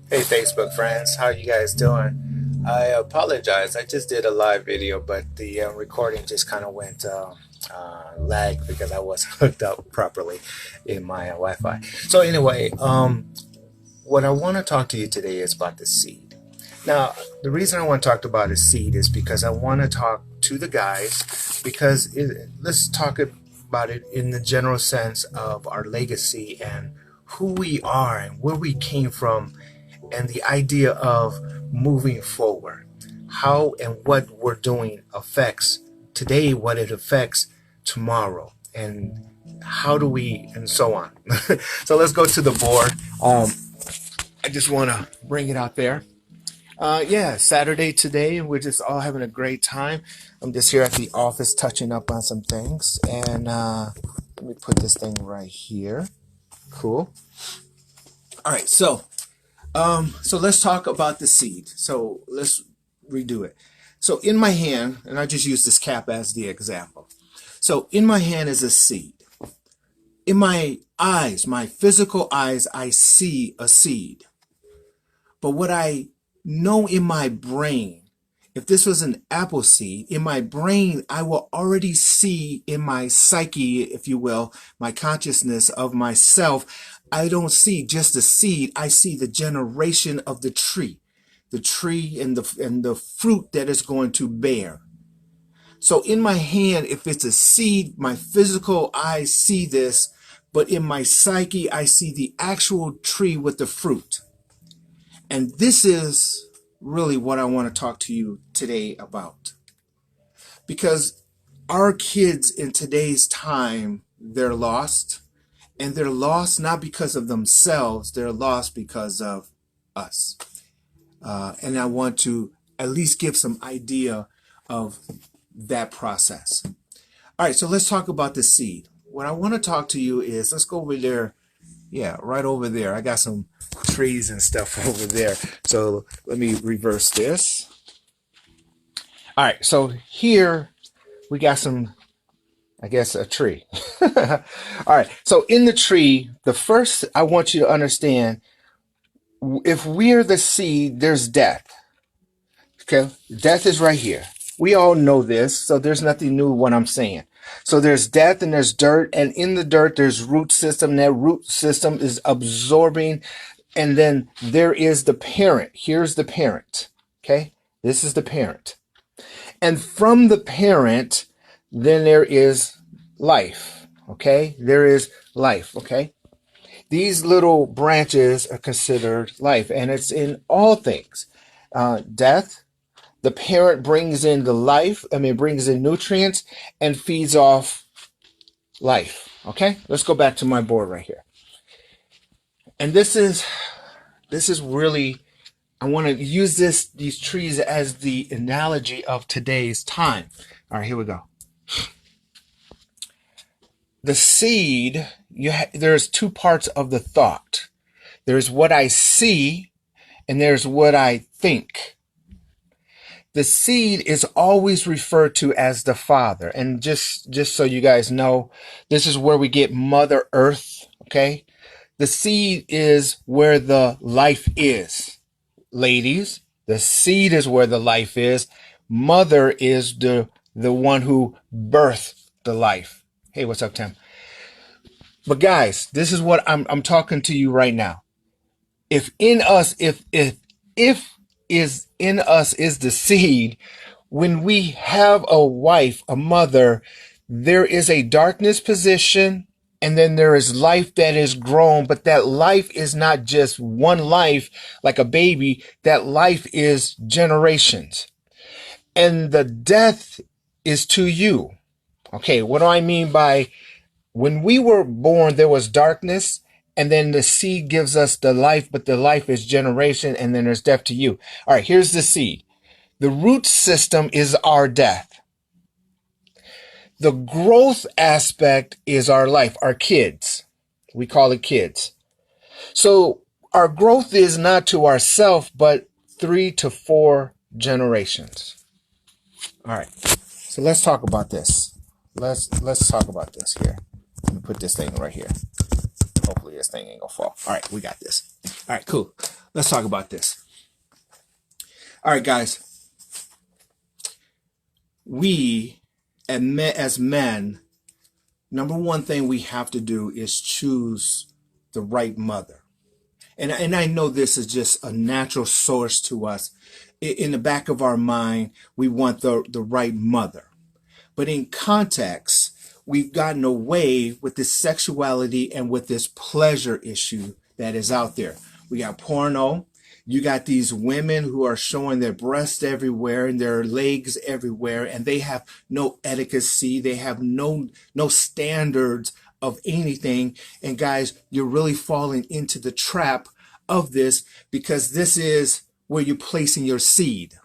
Hey Facebook friends, how you guys doing? I apologize. I just did a live video, but the recording just kind of went lag because I wasn't hooked up properly in my Wi-Fi. So anyway, what I want to talk to you today is about the seed. Now, the reason I want to talk about a seed is because I want to talk to the guys because let's talk about it in the general sense of our legacy and who we are and where we came from and the idea of moving forward. How and what we're doing affects today, what it affects tomorrow, and how do we, and so on. So let's go to the board. I just want to bring it out there. Yeah, Saturday today. We're just all having a great time. I'm just here at the office touching up on some things. And let me put this thing right here. Cool. All right, so let's talk about the seed. So let's redo it. So in my hand, and I just use this cap as the example. So in my hand is a seed. In my eyes, my physical eyes, I see a seed. But what I know in my brain, if this was an apple seed, in my brain, I will already see in my psyche, if you will, my consciousness of myself. I don't see just the seed. I see the generation of the tree and the fruit that is going to bear. So in my hand, if it's a seed, my physical eyes see this, but in my psyche, I see the actual tree with the fruit. And this is really what I want to talk to you today about. Because our kids in today's time, they're lost. And they're lost not because of themselves, they're lost because of us. And I want to at least give some idea of that process. All right, so let's talk about the seed. What I want to talk to you is, let's go over there. Yeah, right over there. I got some trees and stuff over there. So let me reverse this. All right, so here we got some, I guess, a tree. All right, so in the tree, the first I want you to understand, if we're the seed, there's death. Okay, death is right here. We all know this, so there's nothing new what I'm saying. So there's death and there's dirt, and in the dirt there's root system. That root system is absorbing, and then there is the parent. Here's the parent. Okay, this is the parent. And from the parent, then there is life. Okay, there is life. Okay, these little branches are considered life, and it's in all things. Death. The parent brings in the life, brings in nutrients and feeds off life. Okay, let's go back to my board right here. And this is really, I want to use these trees as the analogy of today's time. All right, here we go. The seed, there's two parts of the thought. There's what I see and there's what I think. The seed is always referred to as the father. And just so you guys know, this is where we get Mother Earth, okay? The seed is where the life is. Ladies, the seed is where the life is. Mother is the one who birthed the life. Hey, what's up, Tim? But guys, this is what I'm talking to you right now. If in us, if is in us is the seed, when we have a wife, a mother, there is a darkness position, and then there is life that is grown, but that life is not just one life like a baby. That life is generations. And the death is to you. Okay, what do I mean by when we were born, there was darkness, and then the seed gives us the life, but the life is generation, and then there's death to you. All right, here's the seed. The root system is our death. The growth aspect is our life, our kids. We call it kids. So our growth is not to ourselves, but 3 to 4 generations. All right, so let's talk about this. Let's talk about this here. Let me put this thing right here. Hopefully this thing ain't gonna fall. All right, we got this. All right, cool. Let's talk about this. All right, guys. We, as men, number one thing we have to do is choose the right mother. And I know this is just a natural source to us. In the back of our mind, we want the right mother. But in context, we've gotten away with this sexuality and with this pleasure issue that is out there. We got porno. You got these women who are showing their breasts everywhere and their legs everywhere, and they have no etiquette. They have no standards of anything. And guys, you're really falling into the trap of this, because this is where you're placing your seed.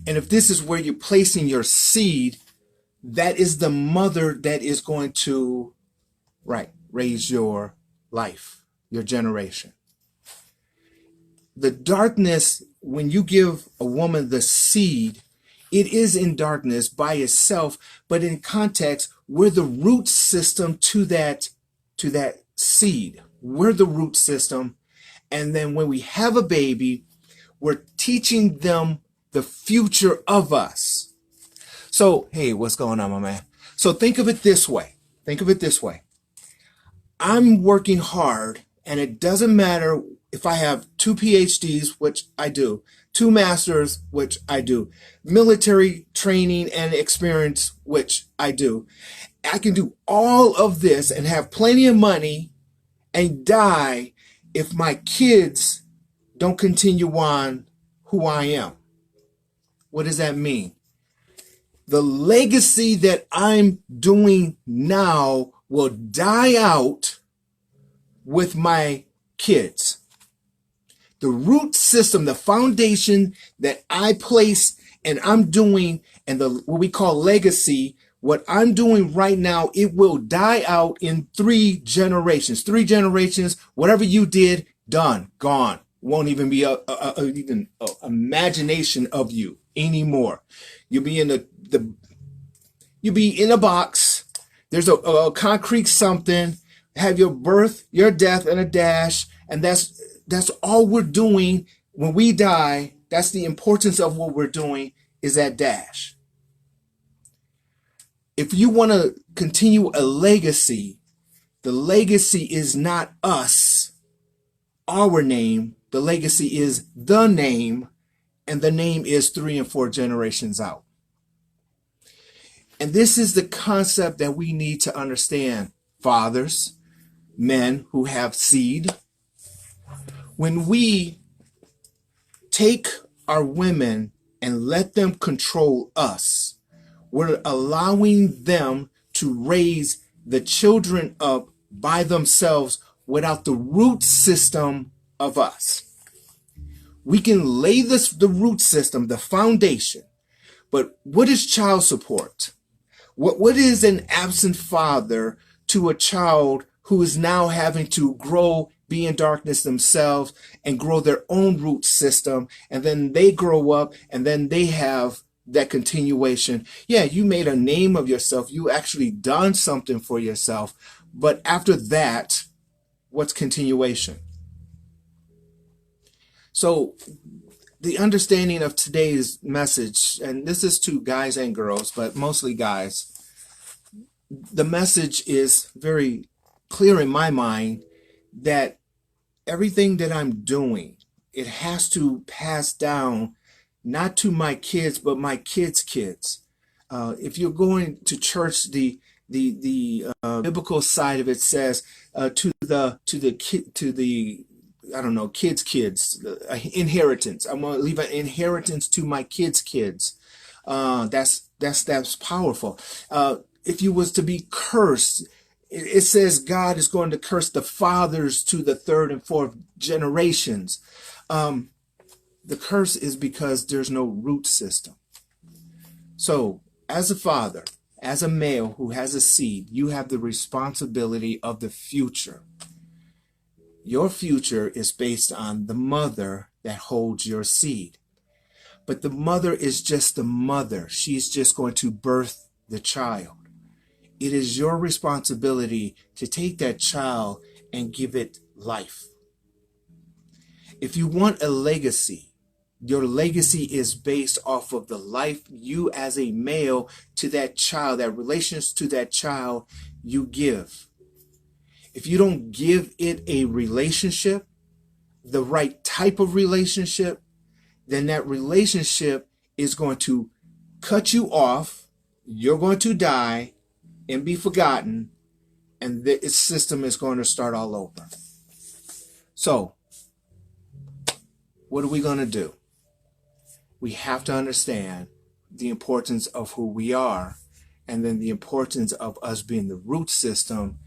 And if this is where you're placing your seed, that is the mother that is going to, raise your life, your generation. The darkness, when you give a woman the seed, it is in darkness by itself, but in context, we're the root system to that seed. We're the root system. And then when we have a baby, we're teaching them the future of us. So, hey, what's going on, my man? So think of it this way. I'm working hard, and it doesn't matter if I have 2 PhDs, which I do, 2 masters, which I do, military training and experience, which I do. I can do all of this and have plenty of money and die if my kids don't continue on who I am. What does that mean? The legacy that I'm doing now will die out with my kids. The root system, the foundation that I place and I'm doing, and what we call legacy, what I'm doing right now, it will die out in 3 generations. 3 generations, whatever you did, done, gone. Won't even be even imagination of you anymore. You'll be in you'll be in a box. There's a concrete something. Have your birth, your death, and a dash, and that's all we're doing when we die. That's the importance of what we're doing, is that dash. If you want to continue a legacy, the legacy is not us, our name. The legacy is the name, and the name is 3 and 4 generations out. And this is the concept that we need to understand, fathers, men who have seed. When we take our women and let them control us, we're allowing them to raise the children up by themselves without the root system of us. We can lay the root system, the foundation, but what is child support? What is an absent father to a child who is now having to grow, be in darkness themselves, and grow their own root system, and then they grow up, and then they have that continuation? Yeah, you made a name of yourself. You actually done something for yourself. But after that, what's continuation? So the understanding of today's message, and this is to guys and girls, but mostly guys, the message is very clear in my mind that everything that I'm doing, it has to pass down not to my kids, but my kids' kids. If you're going to church, the biblical side of it says to the I don't know, kids, inheritance. I'm going to leave an inheritance to my kids. That's powerful. If you was to be cursed, it says God is going to curse the fathers to the 3rd and 4th generations. The curse is because there's no root system. So as a father, as a male who has a seed, you have the responsibility of the future. Your future is based on the mother that holds your seed. But the mother is just the mother. She's just going to birth the child. It is your responsibility to take that child and give it life. If you want a legacy, your legacy is based off of the life you as a male to that child, that relations to that child you give. If you don't give it a relationship, the right type of relationship, then that relationship is going to cut you off. You're going to die and be forgotten, and the system is going to start all over. So, what are we going to do? We have to understand the importance of who we are, and then the importance of us being the root system,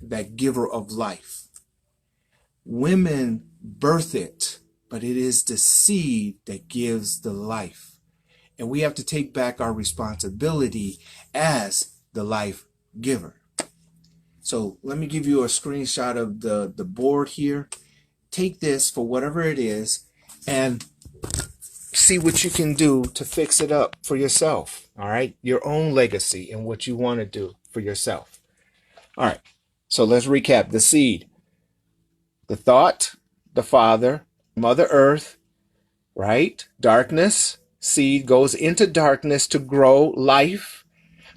that giver of life. Women birth it, but it is the seed that gives the life. And we have to take back our responsibility as the life giver. So let me give you a screenshot of the board here. Take this for whatever it is and see what you can do to fix it up for yourself. All right, your own legacy and what you want to do for yourself. All right, so let's recap. The seed, the thought, the Father, Mother Earth, right? Darkness, seed goes into darkness to grow life,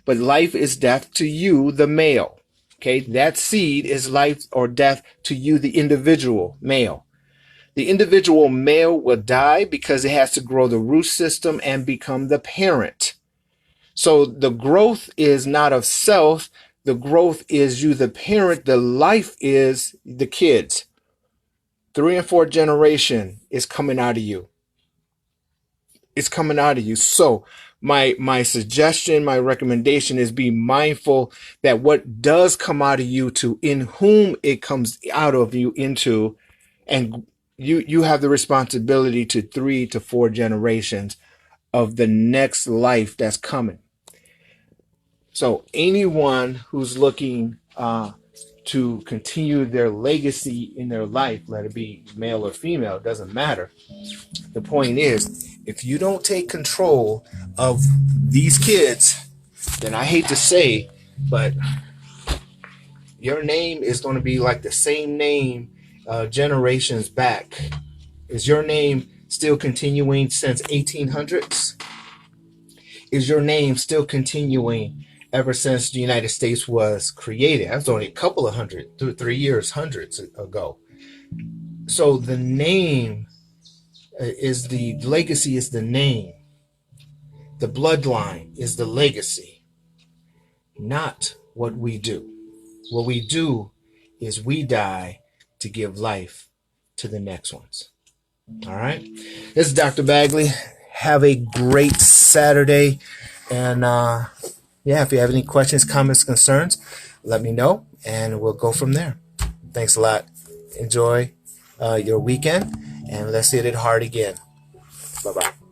but life is death to you, the male. Okay, that seed is life or death to you, the individual male. The individual male will die because it has to grow the root system and become the parent. So the growth is not of self. The growth is you, the parent. The life is the kids. 3 and 4 generation is coming out of you. It's coming out of you. So my suggestion, my recommendation is be mindful that what does come out of you to in whom it comes out of you into, and you have the responsibility to 3 to 4 generations of the next life that's coming. So anyone who's looking to continue their legacy in their life, let it be male or female, it doesn't matter. The point is, if you don't take control of these kids, then I hate to say, but your name is going to be like the same name generations back. Is your name still continuing since 1800s? Is your name still continuing ever since the United States was created? That was only a couple of 3 years, hundreds ago. So the name is the legacy, is the name. The bloodline is the legacy, not what we do. What we do is we die to give life to the next ones. All right. This is Dr. Bagley. Have a great Saturday. And yeah, if you have any questions, comments, concerns, let me know and we'll go from there. Thanks a lot. Enjoy your weekend and let's hit it hard again. Bye-bye.